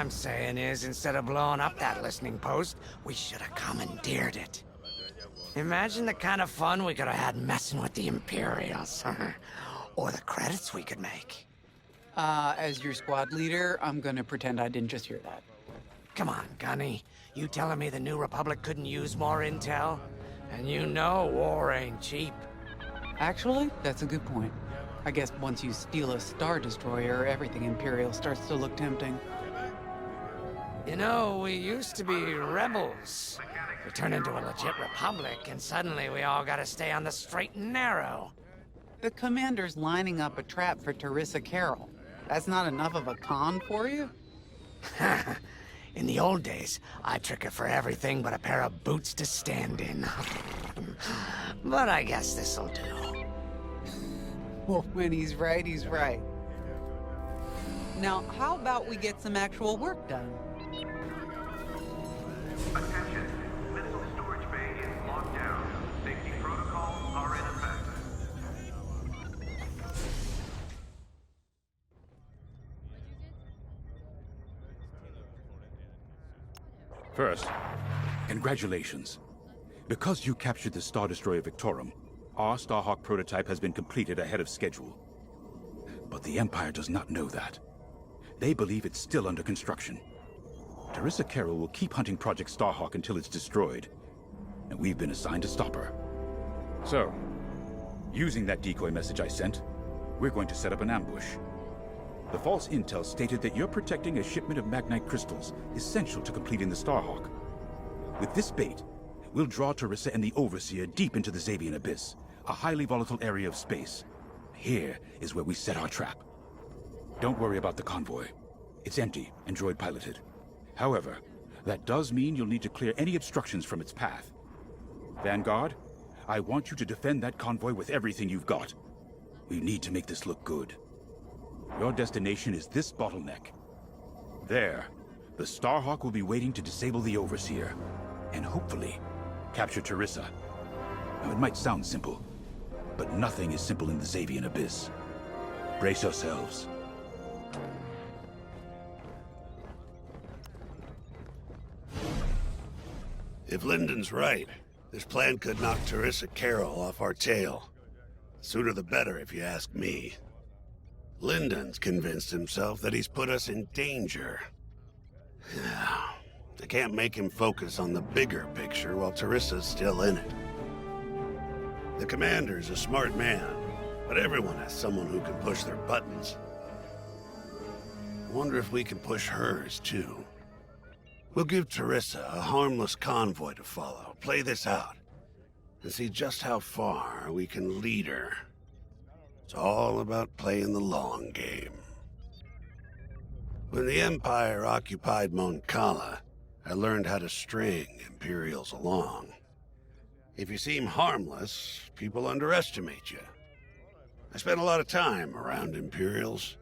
I'm saying is, instead of blowing up that listening post, we should have commandeered it. Imagine the kind of fun we could have had messing with the Imperials. Or the credits we could make. As your squad leader, I'm gonna pretend I didn't just hear that. Come on, Gunny. You telling me the New Republic couldn't use more intel? And you know war ain't cheap. Actually, that's a good point. I guess once you steal a Star Destroyer, everything Imperial starts to look tempting. You know, we used to be rebels. We turned into a legit republic, and suddenly we all gotta stay on the straight and narrow. The commander's lining up a trap for Teresa Carroll. That's not enough of a con for you? In the old days, I'd trick her for everything but a pair of boots to stand in. But I guess this'll do. Well, when he's right, he's right. Now, how about we get some actual work done? Attention, missile storage bay is locked down. Safety protocols are in effect. First, congratulations. Because you captured the Star Destroyer Victorum, our Starhawk prototype has been completed ahead of schedule. But the Empire does not know that. They believe it's still under construction. Teresa Carroll will keep hunting Project Starhawk until it's destroyed, and we've been assigned to stop her. So, using that decoy message I sent, we're going to set up an ambush. The false intel stated that you're protecting a shipment of Magnite crystals, essential to completing the Starhawk. With this bait, we'll draw Teresa and the Overseer deep into the Xavian Abyss, a highly volatile area of space. Here is where we set our trap. Don't worry about the convoy. It's empty and droid-piloted. However, that does mean you'll need to clear any obstructions from its path. Vanguard, I want you to defend that convoy with everything you've got. We need to make this look good. Your destination is this bottleneck. There, the Starhawk will be waiting to disable the Overseer, and hopefully, capture Teresa. Now, it might sound simple, but nothing is simple in the Xavian Abyss. Brace yourselves. If Lyndon's right, this plan could knock Teresa Carroll off our tail. Sooner the better, if you ask me. Lyndon's convinced himself that he's put us in danger. I can't make him focus on the bigger picture while Teresa's still in it. The commander's a smart man, but everyone has someone who can push their buttons. Wonder if we can push hers, too. We'll give Teresa a harmless convoy to follow, play this out, and see just how far we can lead her. It's all about playing the long game. When the Empire occupied Mon Cala, I learned how to string Imperials along. If you seem harmless, people underestimate you. I spent a lot of time around Imperials,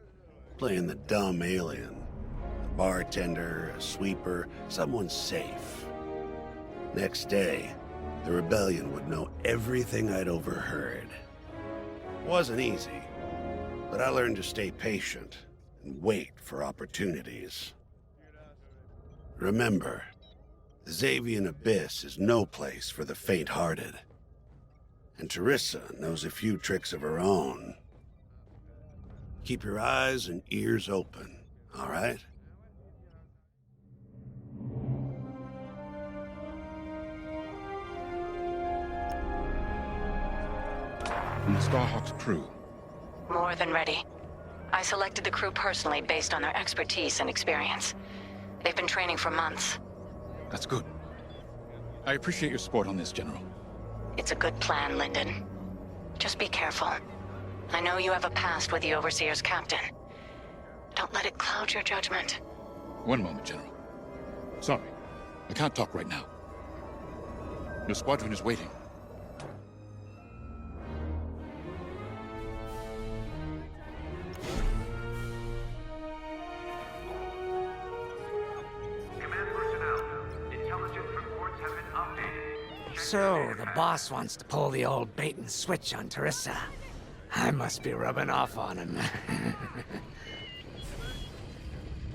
playing the dumb alien. A bartender, a sweeper, someone safe. Next day, the rebellion would know everything I'd overheard. It wasn't easy, but I learned to stay patient and wait for opportunities. Remember, the Xavian Abyss is no place for the faint-hearted. And Teresa knows a few tricks of her own. Keep your eyes and ears open, all right? And the Starhawk's crew. More than ready. I selected the crew personally based on their expertise and experience. They've been training for months. That's good. I appreciate your support on this, General. It's a good plan, Lyndon. Just be careful. I know you have a past with the Overseer's captain. Don't let it cloud your judgment. One moment, General. Sorry, I can't talk right now. Your squadron is waiting. So, the boss wants to pull the old bait and switch on Teresa. I must be rubbing off on him.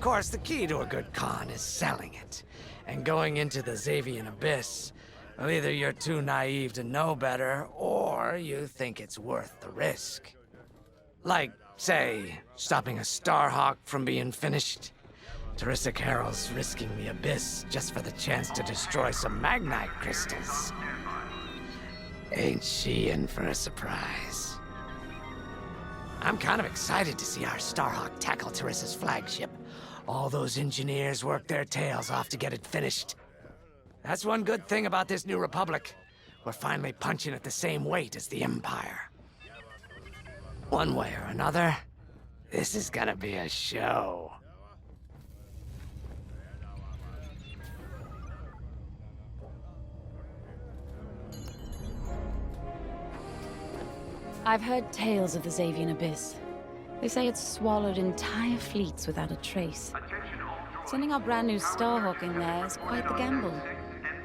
Of course, the key to a good con is selling it. And going into the Xavian Abyss, well, either you're too naive to know better, or you think it's worth the risk. Like, say, stopping a Starhawk from being finished. Teresa Carroll's risking the Abyss just for the chance to destroy some Magnite crystals. Ain't she in for a surprise? I'm kind of excited to see our Starhawk tackle Teresa's flagship. All those engineers worked their tails off to get it finished. That's one good thing about this new Republic. We're finally punching at the same weight as the Empire. One way or another, this is gonna be a show. I've heard tales of the Xavian Abyss. They say it's swallowed entire fleets without a trace. Sending our brand new Starhawk in there is quite the gamble.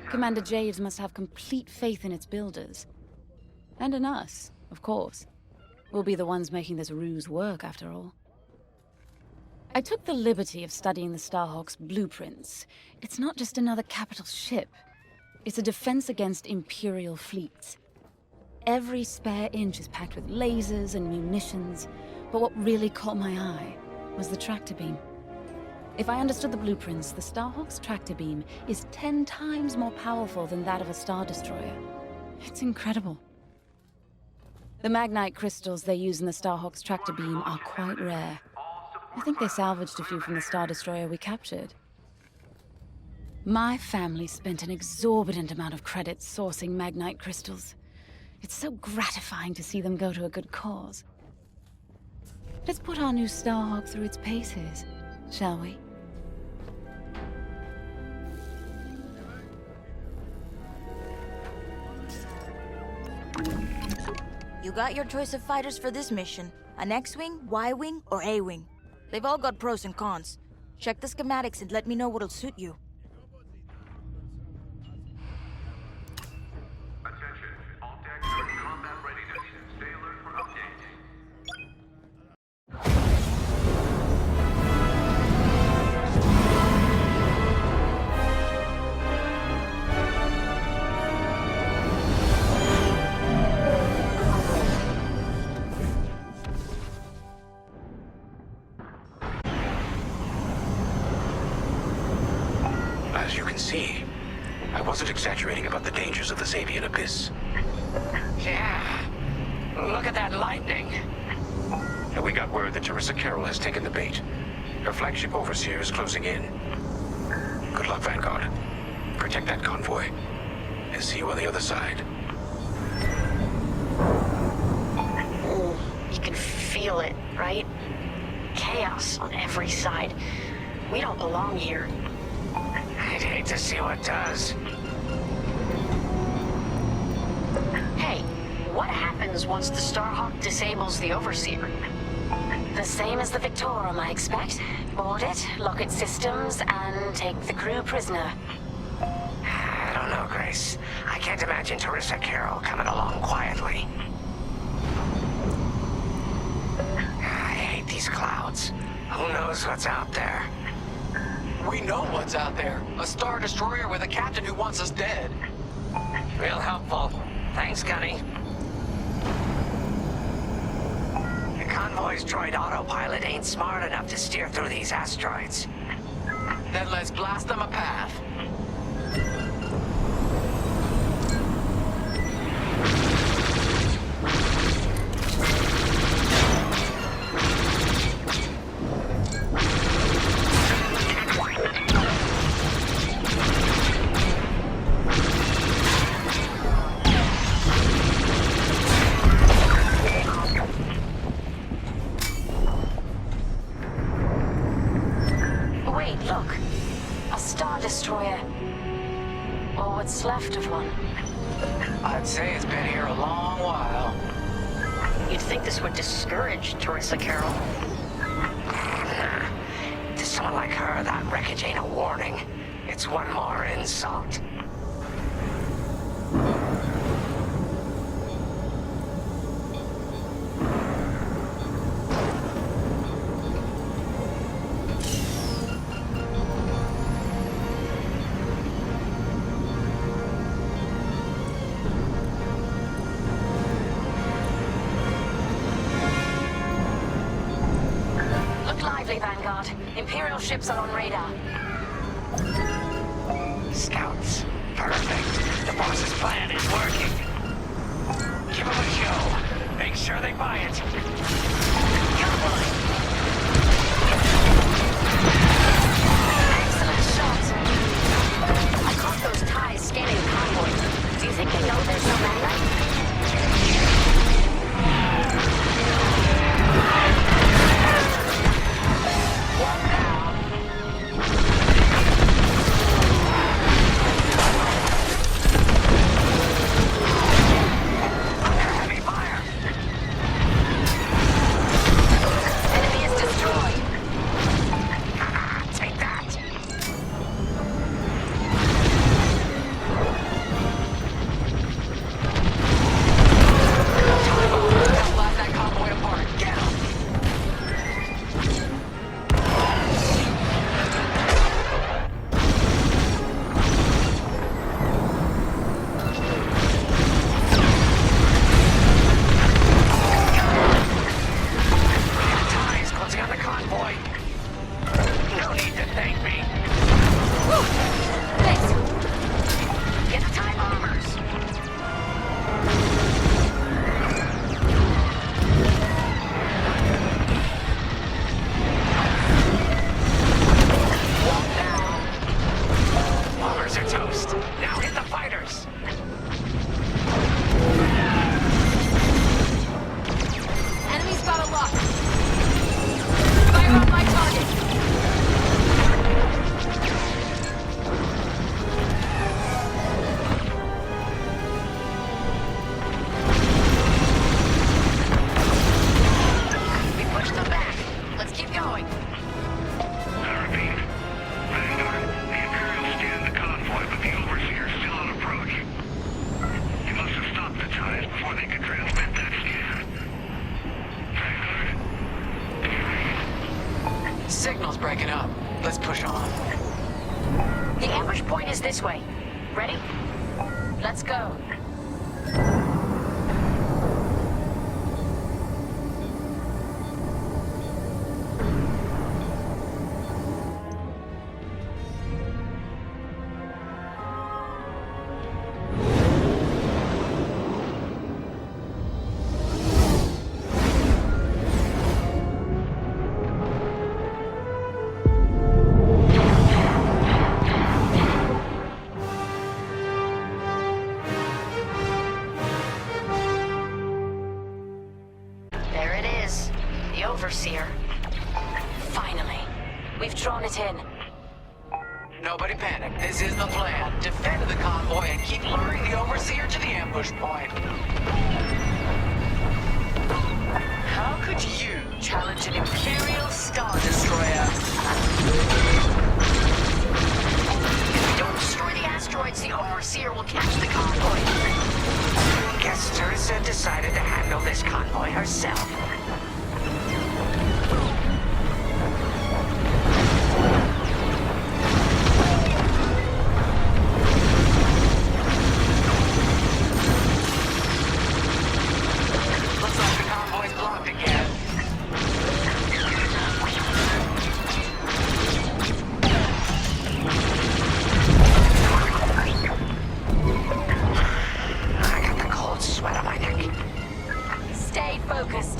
Commander Javes must have complete faith in its builders. And in us, of course. We'll be the ones making this ruse work, after all. I took the liberty of studying the Starhawk's blueprints. It's not just another capital ship. It's a defense against Imperial fleets. Every spare inch is packed with lasers and munitions, but what really caught my eye was the tractor beam. If I understood the blueprints, the Starhawk's tractor beam is 10 times more powerful than that of a Star Destroyer. It's incredible. The Magnite crystals they use in the Starhawk's tractor beam are quite rare. I think they salvaged a few from the Star Destroyer we captured. My family spent an exorbitant amount of credits sourcing Magnite crystals. It's so gratifying to see them go to a good cause. Let's put our new Starhawk through its paces, shall we? You got your choice of fighters for this mission. An X-Wing, Y-Wing, or A-Wing. They've all got pros and cons. Check the schematics and let me know what'll suit you. Attention, all decks are in combat readiness. Stay alert for updates. As you can see, I wasn't exaggerating about the dangers of the Xavian Abyss. Yeah. Look at that lightning. And we got word that Teresa Carroll has taken the bait. Her flagship overseer is closing in. Good luck, Vanguard. Protect that convoy. And see you on the other side. You can feel it, right? Chaos on every side. We don't belong here. I'd hate to see what does. Hey, what happens once the Starhawk disables the Overseer? The same as the Victorum, I expect. Board it, lock its systems, and take the crew prisoner. I don't know, Grace. I can't imagine Teresa Carroll coming along quietly. I hate these clouds. Who knows what's out there? We know what's out there. A Star Destroyer with a captain who wants us dead. Real helpful. Thanks, Gunny. The convoy's droid autopilot ain't smart enough to steer through these asteroids. Then let's blast them a path. Wait, look. A Star Destroyer. Or what's left of one. I'd say it's been here a long while. You'd think this would discourage Teresa Carroll. To someone like her, that wreckage ain't a warning. It's one more insult. spot. Imperial ships are on radar. Scouts. Perfect. The boss's plan is working. Give them a show. Make sure they buy it. Excellent shot. I caught those ties scanning the convoy. Do you think they know there's no matter? Signal's breaking up. Let's push on. The ambush point is this way. Ready? Let's go. Overseer. Finally. We've drawn it in. Nobody panic. This is the plan. Defend the convoy and keep luring the Overseer to the ambush point. How could you challenge an Imperial Star Destroyer? If we don't destroy the asteroids, the Overseer will catch the convoy. Guess Teresa decided to handle this convoy herself. Focused.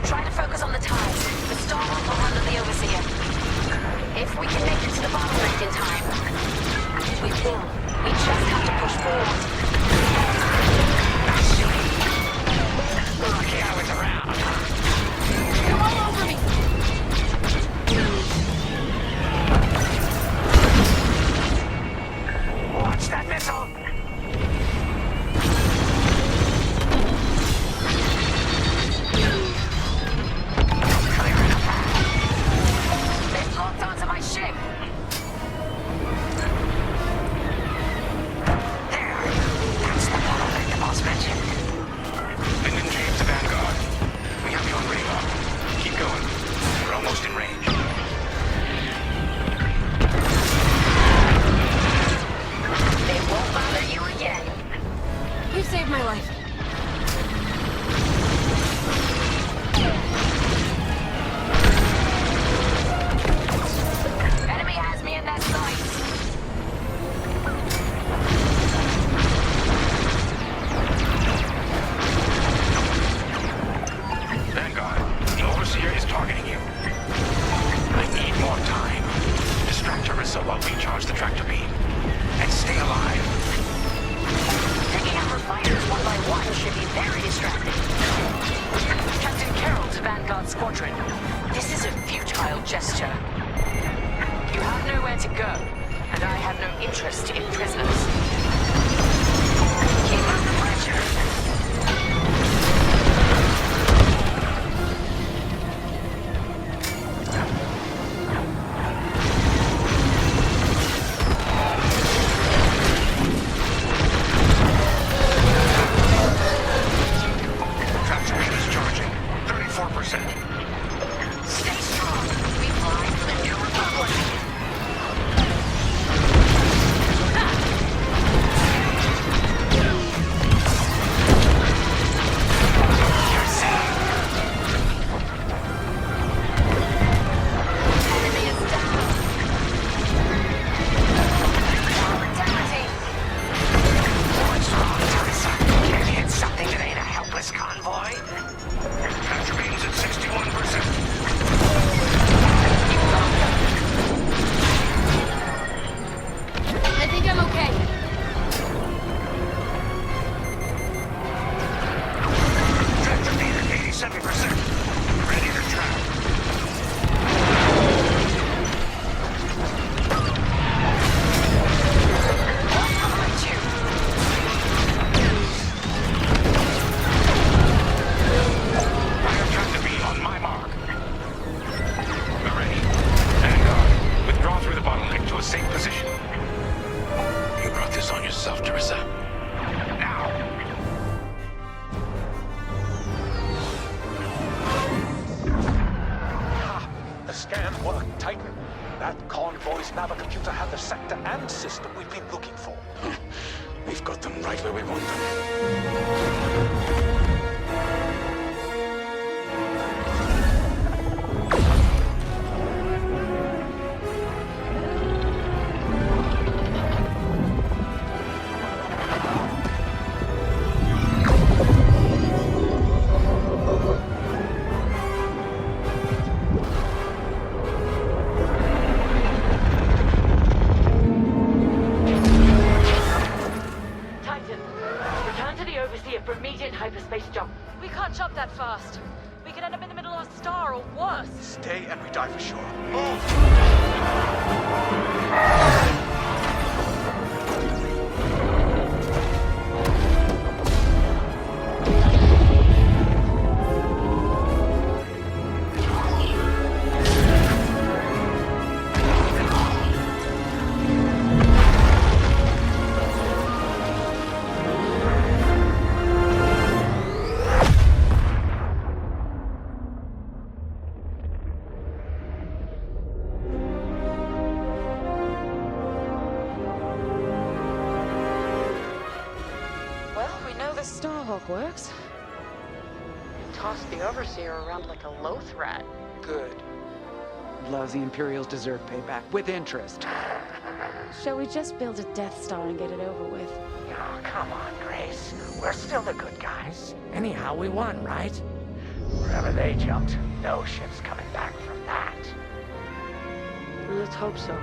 Try to focus on the ties. The Starhawk will handle the Overseer. If we can make it to the bottleneck in time, we will. We just have to push forward. Lucky I was around. Come all over me! Watch that missile! They've locked onto my ship! There! That's the bottleneck the boss mentioned. Linden James to Vanguard. We have you on radar. Keep going. We're almost in range. They won't bother you again. You saved my life. Enemy has me in their sights. Vanguard, the Overseer is targeting you. I need more time. Distract Teresa while we charge the tractor beam. And stay alive. Taking out our fighters one by one should be very distracting. Captain Carroll to Vanguard Squadron. This is a futile gesture. You have nowhere to go, and I have no interest in prisoners. Keep up the pressure. Tractor beam is charging. 34%. Stay strong. We fly for the New Republic. You're safe. Enemy is down. Mortality. What's wrong, Teresa? Can't hit something that ain't a helpless convoy? Tractor beam's at 61%. I think I'm okay. Tractor beam at 87%. Ready to trap. Behind you. Fire tractor beam on my mark. We're ready. Vanguard, withdraw through the bottleneck to a safe position. You brought this on yourself, Teresa. Now! The scan worked, Titan. That convoy's navicomputer had the sector and system we've been looking for. We've got them right where we want them. Titan, return to the Overseer for immediate hyperspace jump. We can't jump that fast. We could end up in the middle of a star or worse. Stay and we die for sure. Move! Starhawk works. Toss the Overseer around like a loath rat. Good. Lousy Imperials deserve payback, with interest. Shall we just build a Death Star and get it over with? Oh, come on, Grace. We're still the good guys. Anyhow we won, right? Wherever they jumped, no ship's coming back from that. Let's hope so.